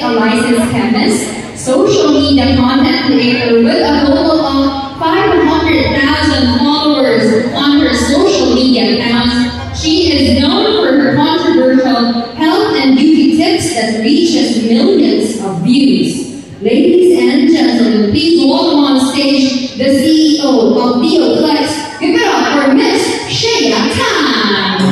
a licensed chemist, social media content creator with a total of 500,000 followers on her social media accounts. She is known for her controversial health and beauty tips that reaches millions of views. Ladies and gentlemen, please welcome on stage the CEO of BioFlex. Give it up for Miss Shea Tan.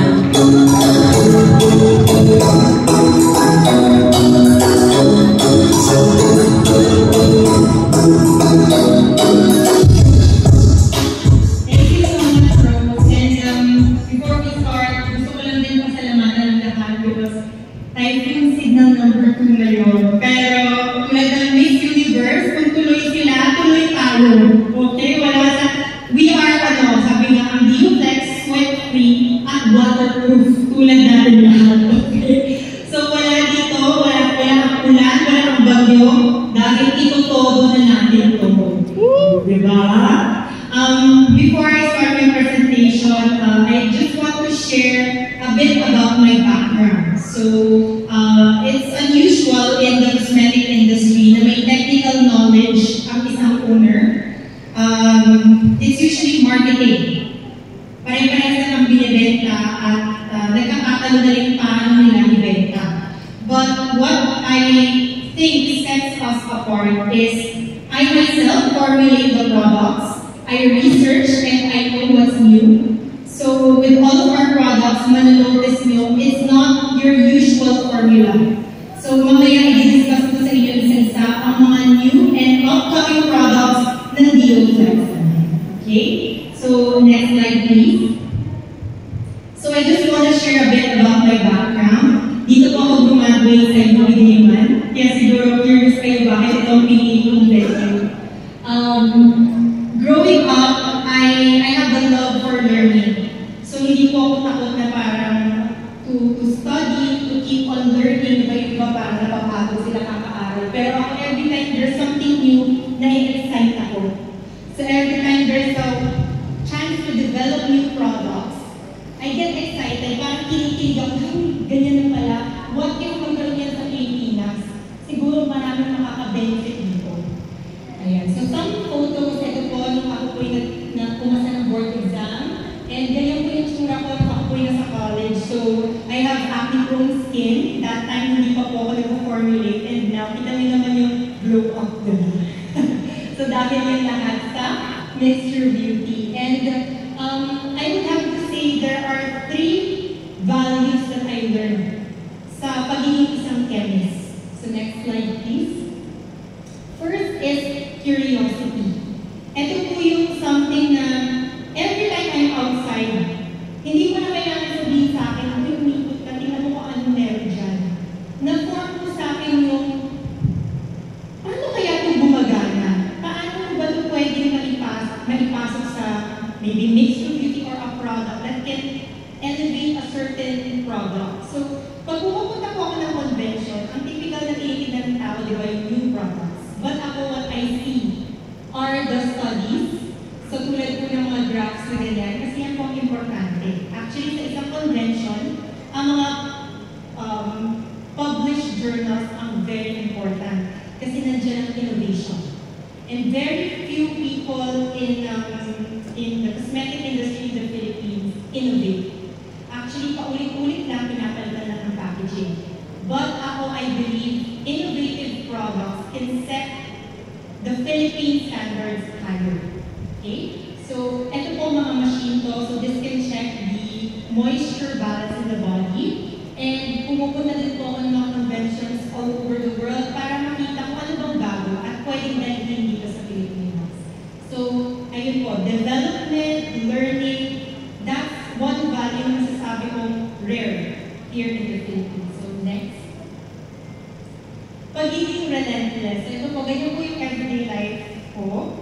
Typing signal number 2 ngayon. Pero, tulad ng Miss Universe, kung tuloy sila, tuloy tayo. Okay? Wala sa... We are, sabi nga, ang BioFlex, sweat-free, at waterproof. Tulad natin lahat. Okay? So, wala dito, wala ang ulan, wala ang bagyo, dahil ito todo na natin ito. Diba? Before I start my presentation, I just want to share a bit about my background. So, it's unusual in the cosmetic industry na may technical knowledge ang isang owner. It's usually marketing. Pare-parehas na ang binibenta at nagkakatalo na rin paano nila ibenta. But what I think sets us apart is I myself formulate the products, I research and I know what's new. So with all of our products, mananotice nyo, it's not your usual formula. So mamaya i-discuss ko sa inyo isa-isa ang mga new and upcoming products ng BioFlex. Okay? So next slide please. So I just want to share a bit about my background. Dito po ako graduate sa Iloilo. Kaya siguro curious kayo bakit itong pinili kong lesson. Growing up, I have a love for learning. So hindi po ako takot na parang to study, to keep on learning, iba parang napapagod sila kakaaral. Pero ako every time there's something new, na-excite ako. So every time there's a chance to develop new products, I get excited, parang kinikilig ako, ganyan na pala, what if magkaroon yan sa Pilipinas? Siguro maraming makaka-benefit dito. Ayan. So some photos, ito po, nung ako po na pumasa ng board exam, and ganyan po yung tsura ko nung ako po nasa college. So I have acne-prone skin, that time hindi pa po ako nag-formulate, and now kita nyo naman yung glow up doon. So dahil yung lahat sa Mixture Beauty. And I would have to say there are 3 values that I learned sa pagiging isang chemist. So next slide please. First is curiosity. Ito po yung something na every time I'm outside, hindi ko na kailangan sabihin sa akin, umikot ka, tingnan mo kung anong meron dyan. Na-form po sa akin yung, paano kaya ito gumagana? Paano ba ito pwedeng malipasok sa maybe mixture beauty or a product that can elevate a certain product? So, pag pumunta po ako ng convention, ang typical na tinitignan ng tao, di ba, yung new products. But ako, what I see are the studies. So, tulad po ng mga graphs na ganyan, kasi yan po ang importante. Actually, sa isang convention, ang mga published journals ang very important. Kasi nandiyan ang innovation. And very few people in the cosmetic industry in the Philippines innovate. Actually, paulit-ulit lang pinapalitan lang ng packaging. But ako, I believe, innovative products can set the Philippine standards higher. Okay? So, ito po mga machine to. So, this can check the moisture balance in the body. And pumupunta din po ako ng mga conventions all over the world para makita kung ano bang bago at pwedeng dalhin dito sa Pilipinas. So, ayun po, development, learning, that's one value na masasabi kong rare here in the Philippines. So, next. Pagiging relentless. Ito po, ganyan po yung everyday life ko.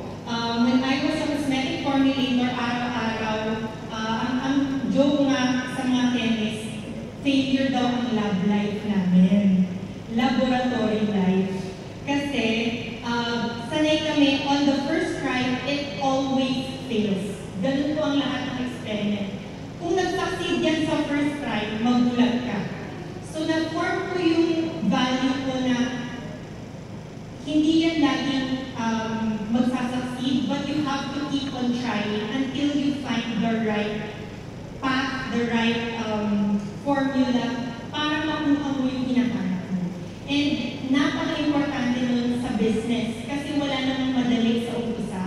When I was a cosmetic formulator, araw-araw, ang joke nga sa mga chemist, failure daw ang lab life namin. Laboratory life. Kasi, sanay kami, on the first try, it always fails. Ganun po ang lahat ng experiment. Kung nag-succeed yan sa first try, magulat ka. So, na-form ko yung value ko na hindi yan laging magsasucceed, but you have to keep on trying until you find the right path, the right formula para makuha mo yung hinahanap mo. And napaka-importante nun sa business kasi wala namang madali sa umpisa.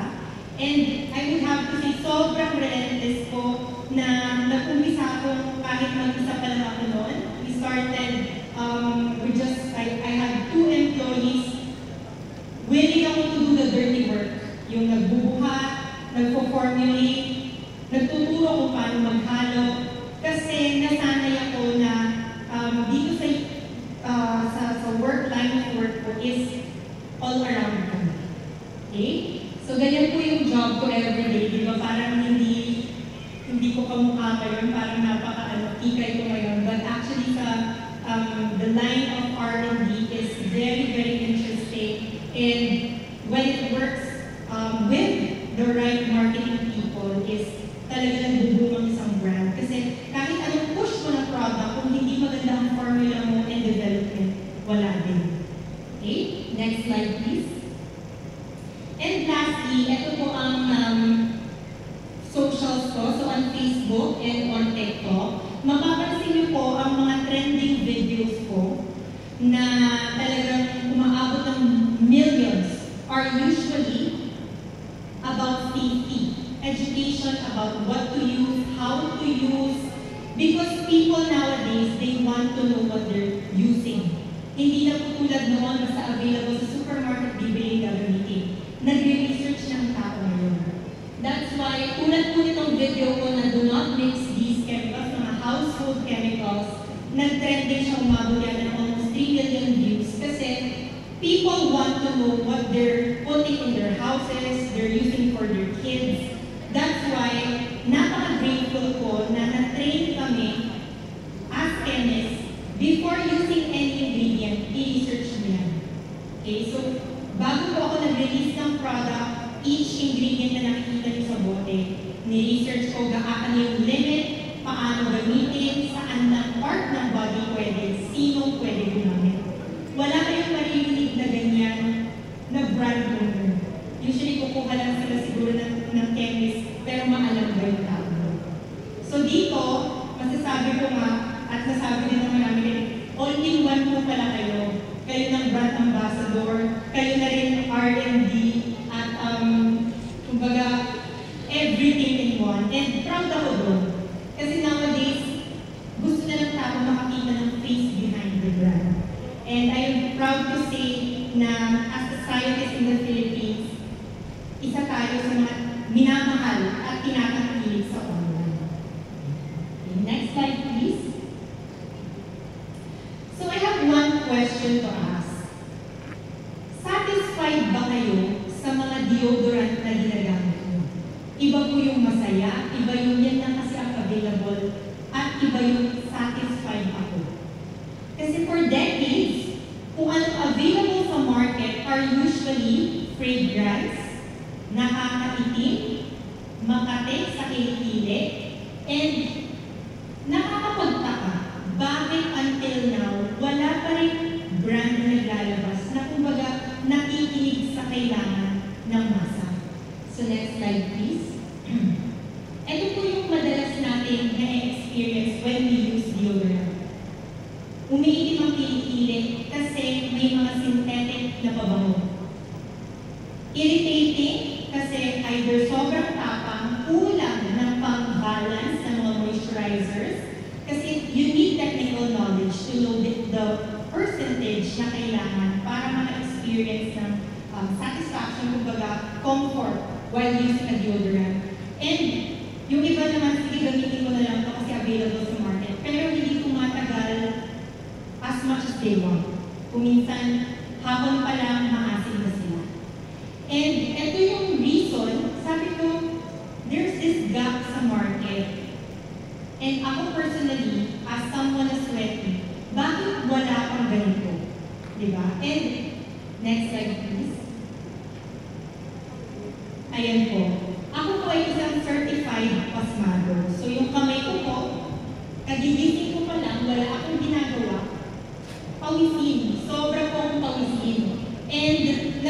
And I would have to say, sobrang relentless ko na nag-umpisa akong kahit mag-isa pa lang ako noon. We started, I had 2 employees. Willing ako to do the dirty work. Yung nagbubuhat, nagpo-formulate, nagtuturo kung paano maghalo. Kasi nasanay ako na dito sa work line of work ko is all around kami. Okay? So, ganyan po yung job ko everyday. Di ba? Parang hindi ko kamukha ngayon, parang ikay ko ngayon. But actually, the line of R&D is very, very interesting. And when it works with the right marketing people, is talagang bubuo ang isang brand. Kasi kahit anong push mo na product, kung hindi maganda ang formula mo and development, wala din. Okay? Next slide, please. And lastly, ito po ang socials ko. So on Facebook and on TikTok, mapapansin niyo po ang mga trending videos ko na talagang umaabot ng millions are usually about safety, education about what to use, how to use, because people nowadays, they want to know what they're using. Hindi na po tulad noon basta available sa supermarket, bibili gagamitin. Nagre-research ng tao ngayon. That's why, tulad po nitong video ko na do not mix these chemicals, mga household chemicals, nag-trending siya, umabot yan ng almost 3 million views kasi people want to know what they're putting in their houses, they're using for their kids. That's why, napaka-grateful ko na na-train kami as chemists before using any ingredient, i-research mo yan. Okay, so bago po ako nag-release ng product, each ingredient na nakikita niyo sa bote, ni-research ko gaano yung limit, paano gamitin, saan na part ng body pwede, sino pwede gumamit. Wala kayong maririnig na ganyan na brand owner. Usually, kukuha lang sila siguro ng chemist, pero maalam ba yung tao? So dito, masasabi ko nga, at nasabi din naman namin, only one po pala kayo. Kayo ng brand ambassador, kayo na rin R&D, at kumbaga, everything in one. And proud ako doon. Kasi nowadays, gusto na ng tao makakita ng face behind the brand. And I am proud to say na as a scientist in the Philippines, isa tayo sa mga minamahal at tinatangkilik sa online. Okay, next slide, please. So I have one question to ask. Satisfied ba kayo sa mga deodorant na ginagamit mo? Iba po yung masaya, iba yung yan lang kasi ang available, at iba yung satisfied ako. Kasi for decades, kung anong available sa market are usually fragrance, nakakaitim, makate sa kilikili, and nakakapagtaka, bakit until now, wala pa rin brand na naglalabas na kumbaga nakikinig sa kailangan ng masa. So next slide please. Ito po yung madalas natin na-experience when we use deodorant. Umiitim ang kilikili kasi may mga synthetic na pabango. Irritating kasi either sobrang tapang, kulang ng pang-balance ng mga moisturizers, kasi you need technical knowledge to know the percentage na kailangan para maka-experience ng satisfaction, kumbaga comfort while using a deodorant. And yung iba naman, sige gamitin ko na lang ito kasi available sa market, pero hindi tumatagal as much as they want. Kung minsan, hapon pa lang, maasim na sila. And ito yung reason, sabi ko, there's this gap sa market. And ako personally, as someone na sweaty, bakit wala pang ganito? Diba? And, next slide please. Ayan po. Ako po ay isang certified pasmado. So yung kamay ko po, kagigising ko pa lang, wala akong ginagawa. Pawisin. Sobra po akong pawisin. And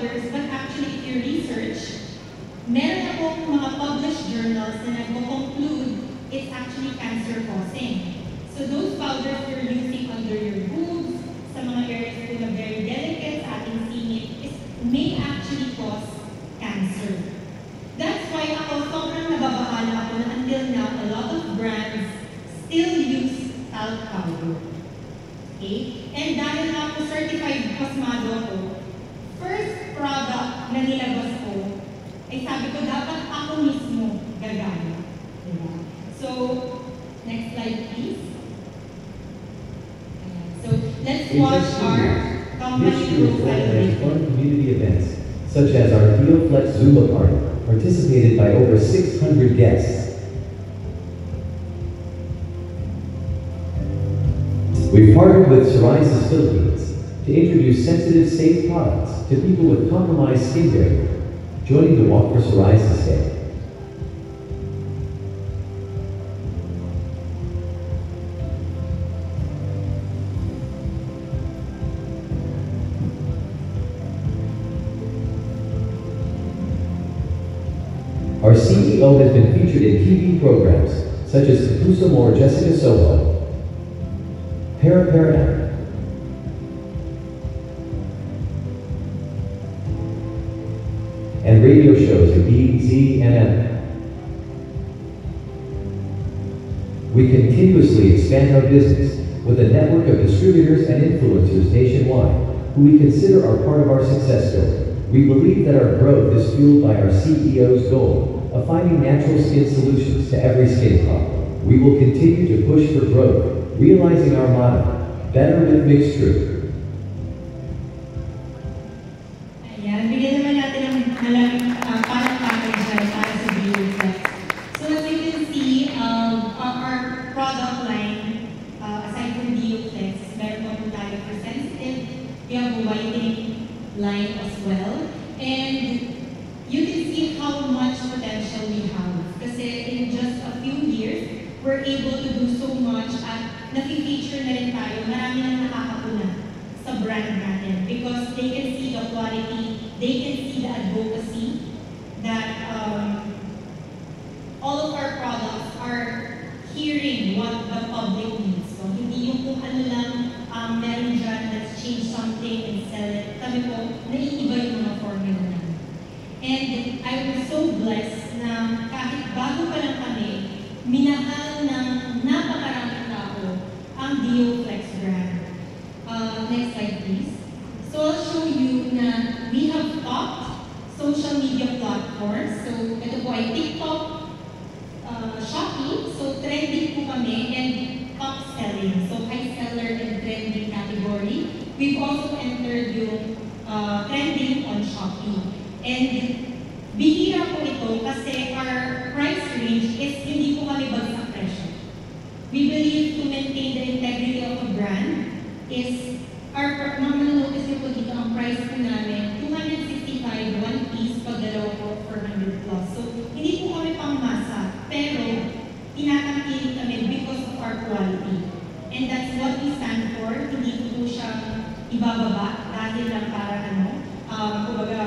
powders, but actually if you research, meron akong mga published journals na nag-conclude it's actually cancer-causing. So those powders you're using under your boobs, sa mga areas po na very delicate sa ating singit, may actually cause cancer. That's why ako sobrang nababahala ako na until now, a lot of brands still use talc powder. Okay? And dahil na ako certified pasmado ako, first product na nilabas ko, ay sabi ko dapat ako mismo gagana. Diba? So, next slide please. So, let's watch our company profile video. Fun community events, such as our DealFlex Zumba Party, participated by over 600 guests. We've partnered with Psoriasis Philippines to introduce sensitive, safe products to people with compromised skin barrier, joining the Walk for Psoriasis Day. Our CEO has been featured in TV programs such as Kapuso More Jessica Soho, Para Para, and radio shows at BZNM. We continuously expand our business with a network of distributors and influencers nationwide, who we consider are part of our success story. We believe that our growth is fueled by our CEO's goal of finding natural skin solutions to every skin problem. We will continue to push for growth, realizing our motto, better with Mixed Truth. Ayan, bigyan naman natin ng malaking parang package dyan para sa DealFlex. So as you can see, our product line, aside from DealFlex, meron pa po tayo for sensitive. We have a whitening line as well. And you can see how much potential we have. Kasi in just a few years, we're able to do so much at nafi-feature na rin tayo. Marami nang nakakapuna sa brand natin because they can see the quality, they can see the advocacy that all of our products are hearing what the public needs. So, hindi yung kung ano lang meron dyan, let's change something and sell it. Kami po, naiiba yung mga formula namin. And I was so blessed na kahit bago pa lang kami, minahal ng napakaraming tao ang DealFlex brand. Next slide please. So I'll show you na we have top social media platforms. So ito po ay TikTok, Shopee. So trending po kami and top selling. So high seller and trending category. We've also entered yung trending on Shopee. And bihira po ito kasi our price range is hindi po kami bagsak presyo. We believe to maintain the integrity of a brand is our notice niyo po dito ang price po namin 265 one piece pag dalawa po 400 plus. So hindi po kami pangmasa pero tinatangkilik kami because of our quality. And that's what we stand for. Hindi po siya ibababa dahil lang para kumbaga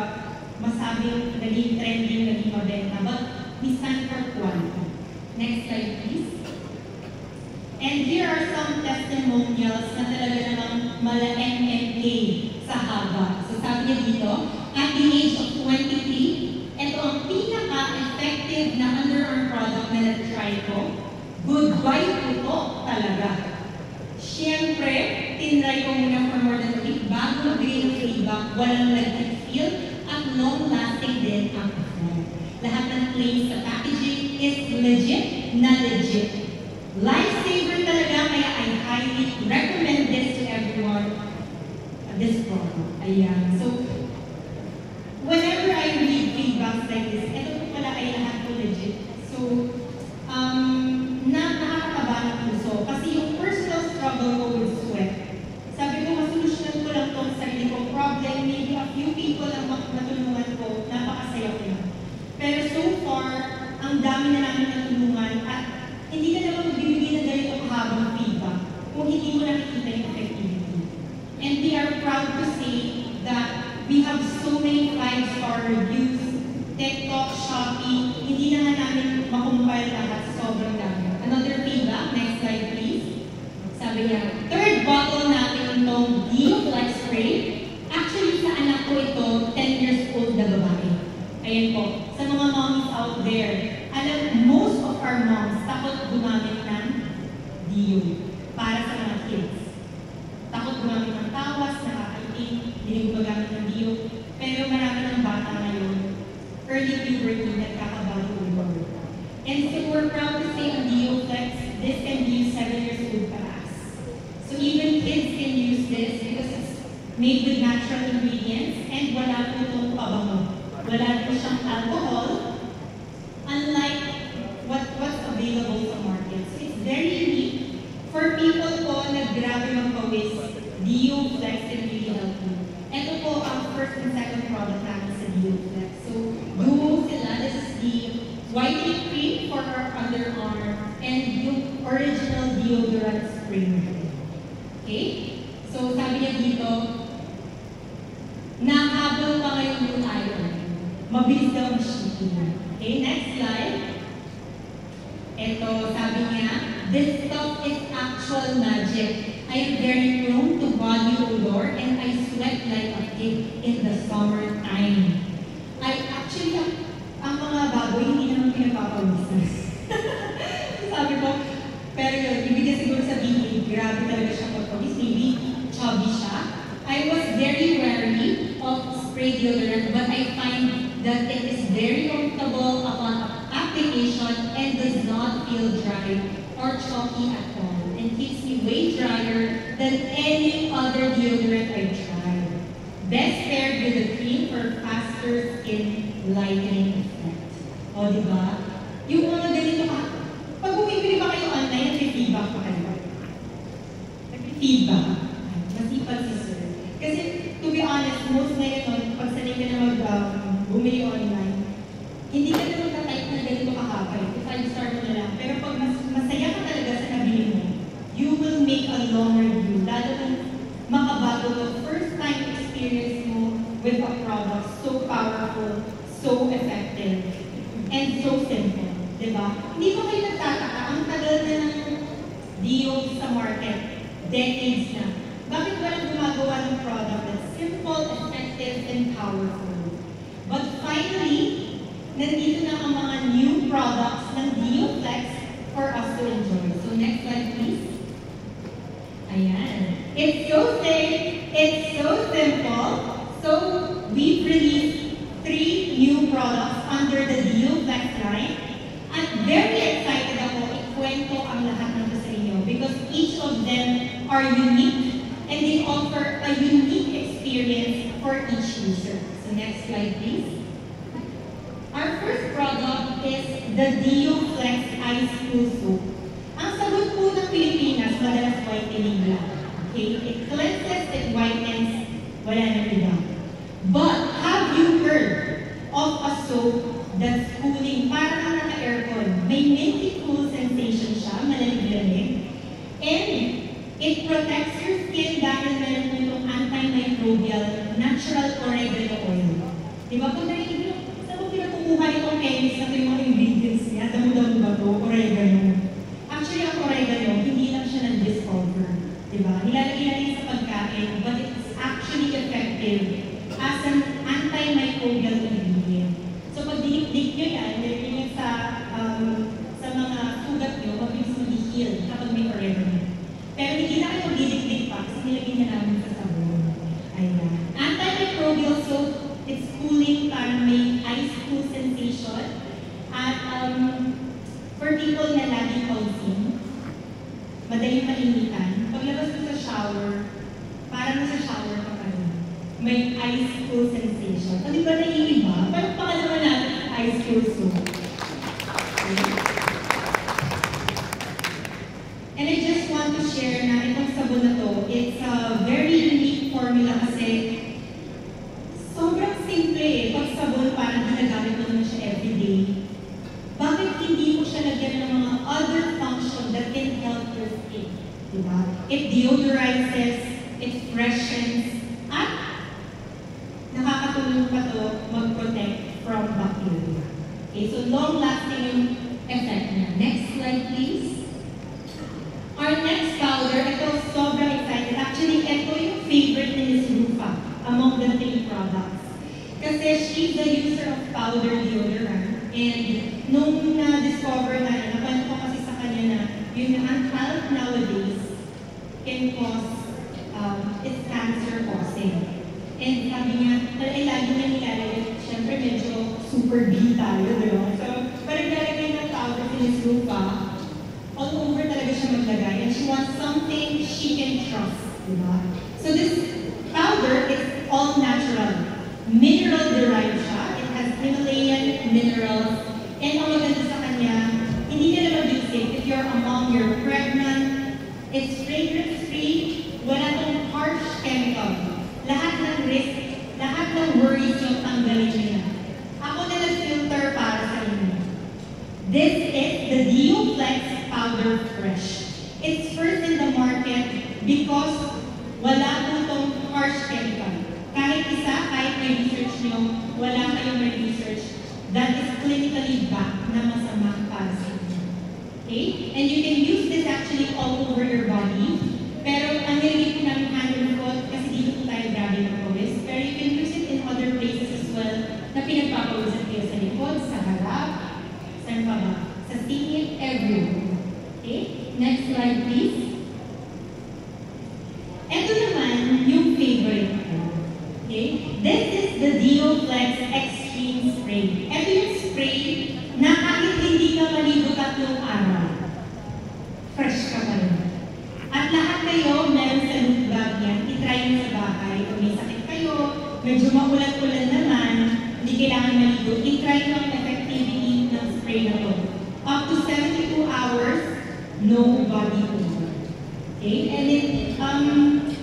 masabing naging trending, naging mabenta, but we stand for quality. Next slide, please. And here are some testimonials na talaga namang mala MMK sa haba. So sabi niya dito, at the age of 23, ito ang pinaka-effective na underarm product na na-try ko. Goodbye po ito talaga. Siyempre, tinry ko muna for more than a week bago magbigay ng feedback, walang nag-feel at long-lasting din ang effect. Lahat ng claims sa packaging is legit na legit. Lifesaver talaga, kaya I highly recommend this to everyone. This product. Ayan. So, whenever I read feedbacks like this, ito po pala ay lahat po legit. So, nakakataba ng puso. Kasi yung personal struggle ko with sweat, sabi ko, masolusyonan ko lang itong sarili kong problem. Maybe a few people ang natulungan ko, napakasaya ko na. Pero so far, ang dami na namin natulungan at hindi ka naman magbibigay na ganito kahabang feedback kung hindi mo nakikita yung effectivity. And we are proud to say that makumpile lahat, sobrang dami. Another feedback, next slide please. Sabi niya, third bottle natin itong Dio Flex Spray. Actually, sa anak ko ito, 10 years old na babae. Ayan po, sa mga moms out there, alam, most of our moms takot gumamit ng Dio para sa mga kids. Takot gumamit ng tawas, nakakaiting, hindi gumagamit ng Dio. Pero marami ng bata ngayon, early puberty, nagkakabago ulo. And so we're proud to say on Dio Flex, this can be used 7 years old pataas. So even kids can use this because it's made with natural ingredients and wala po itong pabango. Wala po siyang alcohol, unlike what's available sa market. So it's very unique. For people po na grabe magpawis, Dio Flex can really help you. Ito po ang first and second product namin sa Dio Flex. So duo sila, this is the whitening cream for our underarm and yung original deodorant spray. Okay? So sabi niya dito, nahabol pa ngayon yung iron. Mabilis daw ang shipping. Okay, next slide. Ito, sabi niya, this stuff is actual magic. I am very prone to body odor and I sweat like a pig in the summertime. Actually, ang mga baboy, hindi naman pinapapawisan. Sabi ko, pero yun, ibig niya siguro sabihin, grabe talaga siya pagpawis. Maybe chubby siya. I was very wary of spray deodorant, but I find that it is very comfortable upon application and does not feel dry or chalky at all, and keeps me way drier than any other deodorant I've tried. Best paired with a cream for faster skin lightening effect. O, diba? Yung mga ganito ka, pag bumibili ba kayo online, nag-feedback pa kayo? Nag-feedback. Masipag si sir. Kasi, to be honest, most ngayon, pag sanay ka na bumili online, hindi ka na magka-type na ganito kakapay. If I start mo na lang. Pero pag masaya ka talaga sa nabili mo, you will make a long review. Lalo kung makabago the first time experience mo with a product so powerful, so effective, and so simple. Diba? Hindi ba kayo nagtataka? Ang tagal na ng Dio sa market, decades na. Bakit walang gumagawa ng product that's simple, effective, and powerful? But finally, nandito na ang mga new products ng Dio Flex for us to enjoy. So next slide please. Ayan. It's so safe, it's so simple. So we've released 3 new products under the Dio Flex line. I'm very excited ako ikwento ang lahat ng ito sa inyo because each of them are unique and they offer a unique experience for each user. So next slide please. Our first product is the Dio Flex Ice Cool Soap. Ang sagot po ng Pilipinas, madalas whitening lang. Okay? It cleanses, it whitens, wala nang iba. But have you heard of a soap that's cooling? Parang ang naka-aircon. May minty cool sensation siya, malalig-lalig. And it protects your skin dahil meron po itong antimicrobial natural oregano oil. Diba po narinig nyo? Saan mo pinakukuha itong chemist na ito yung mga ingredients niya? Damo-damo ba ito? Oregano. Actually, ang oregano, hindi lang siya na-discover. Diba? Nilalagay natin sa pagkain, but it's actually effective as an antimicrobial ingredient. So pag dinikdik nyo yan, nilagay nyo sa mga sugat nyo, mabilis mag-heal kapag may oregano. Pero hindi na kayo didikdik pa kasi nilagay na namin sa sabon. Ayan. Antimicrobial soap, it's cooling, parang may ice cool sensation. At for people na laging pausing, madaling mainitan, paglabas ko sa shower, parang nasa shower ka pa rin. May ice cool sensation. O di ba naiiba? Parang pakalaman natin ang ice cool soap. Okay. And I just want to share na itong sabon na to, it's a very unique formula kasi sobrang simple eh. Pag sabon, parang ginagamit mo naman siya everyday. Bakit hindi mo siya lagyan ng mga other function that can help your skin? Diba? It deodorizes, it freshens, at nakakatulong pa to mag-protect from bacteria. Okay, so long-lasting yung effect niya. Next slide, please. Our next powder, ito sobrang excited. Actually, ito yung favorite ni Ms. Rufa among the 3 products. Kasi she's the user of powder deodorant. And nung na-discover na yun, napansin ko kasi sa kanya na yung talc nowadays can cause, it's cancer causing. And sabi niya, lagi niya nilalagay, syempre medyo super B tayo, di ba? So, parang nilalagay ng powder si Ms. Rufa, all over talaga siya maglagay, and she wants something she can trust, di ba? So this powder is all natural. Mineral-derived siya. It has Himalayan minerals. And ang maganda sa kanya, hindi niya naman basic. If you're a mom, you're pregnant, it's fragrance-free, wala tong harsh chemical. Lahat ng risk, lahat ng worries yung tanggalin niya. Ako na nag-filter para sa inyo. This is the DeoFlex Powder Fresh. It's first in the market because wala po itong harsh chemical. Kahit isa, kahit may research nyo, wala kayong may research that is clinically backed na masama para sa inyo. Okay? And you can use this actually all over your body. Pero ang nilagay po namin hand and foot kasi dito po tayo grabe magpawis. Pero you can use it in other places as well na pinagpapawisan kayo sa likod, sa harap, saan pa ba? Sa singit, everywhere. Okay? Next slide, please. Ito naman yung favorite ko. Okay? This is the DeoFlex Extreme Spray. Ito yung spray na kahit hindi ka maligo 3 araw, fresh ka pa rin. At lahat kayo, meron sa loop bag yan, itry nyo sa bahay. Kung may sakit kayo, medyo makulat-kulat naman, hindi kailangan maligo, itry nyo ang effectivity ng spray na to. Up to 72 hours, no body odor. Okay? And then,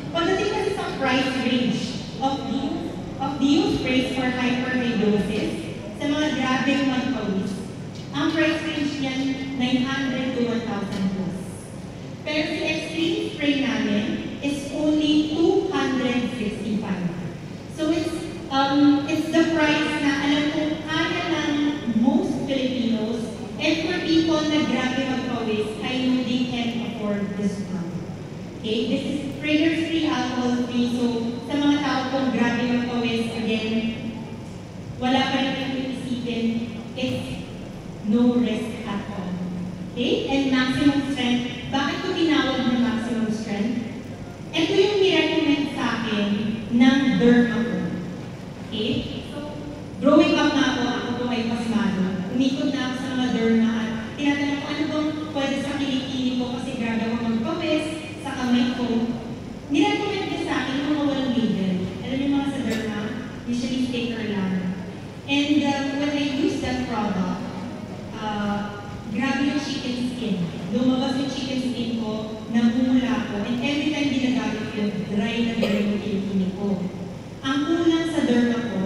pagdating kasi sa price range of Deo sprays for hyperhidrosis, sa mga grabing magpawis, ang price range niyan, 900 to 1,000 plus. Pero si Extreme Spray namin is only 265. So it's the price na alam ko kaya ng most Filipinos, and for people na grabe magpawis, I know they can afford this one. Okay, this is fragrance-free, alcohol-free, so sa mga tao kong grabe magpawis, again, wala pa rin yung iisipin, it's no risk at all. Okay, and maximum strength. Bakit ko tinawag na maximum strength? Ito yung nirecommend sa akin ng derma ko. Okay? So, growing up na ako po ay pasmado. Umikot na ako sa mga derma at tinatanong ko ano bang pwede sa kilikili ko kasi grabe ako magpawis sa kamay ko. Nirecommend niya sa akin mga walang label. Alam niyo mga sa derma, usually sticker lang. And when I use that product, grabe yung chicken skin. Lumabas yung chicken skin ko, namumula ko, and every time ginagamit yun, dry na yung kilikili ko. Ang kulang sa derma ko,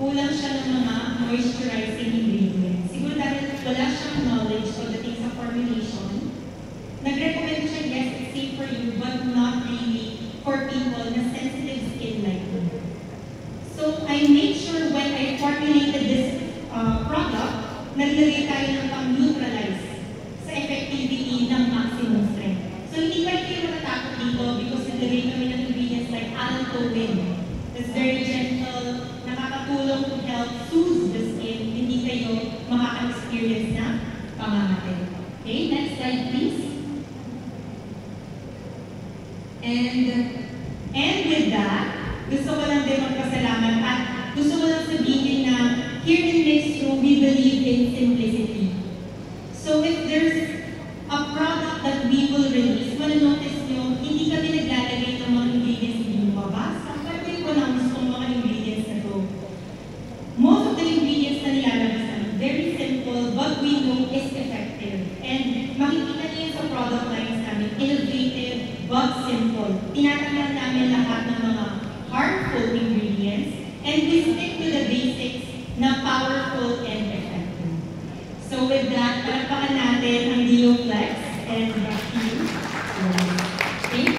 kulang siya ng mga moisturizing ingredients. Siguro dahil wala siyang knowledge pagdating sa formulation, nag-recommend siya, yes, it's safe for you, but not really for people na sensitive skin like me. So I made sure when I formulated this product, naglagay tayo ng pang-neutralize sa effectivity ng maximum strength. So hindi pa kayo matatakot dito because naglagay kami ng ingredients like allantoin. It's very gentle, nakakatulong to help soothe the skin, hindi kayo makaka-experience na pangangatin. Okay, next slide please. And with that, gusto ko lang din magpasalamat at gusto ko lang sabihin na here in Mixed Room, we believe in simplicity. So if there's a product that we will release, mananotice nyo, hindi kami naglalagay ng mga ingredients hindi mo mabasa. Pero ko lang gusto mga ingredients na to. Most of the ingredients na nilalabas namin, very simple, but we know is effective. And makikita niyo sa product lines namin, innovative but simple. Tinatanggal namin lahat ng mga harmful ingredients and we stick to the basics na powerful and effective. So with that, palakpakan natin ang DeoFlex and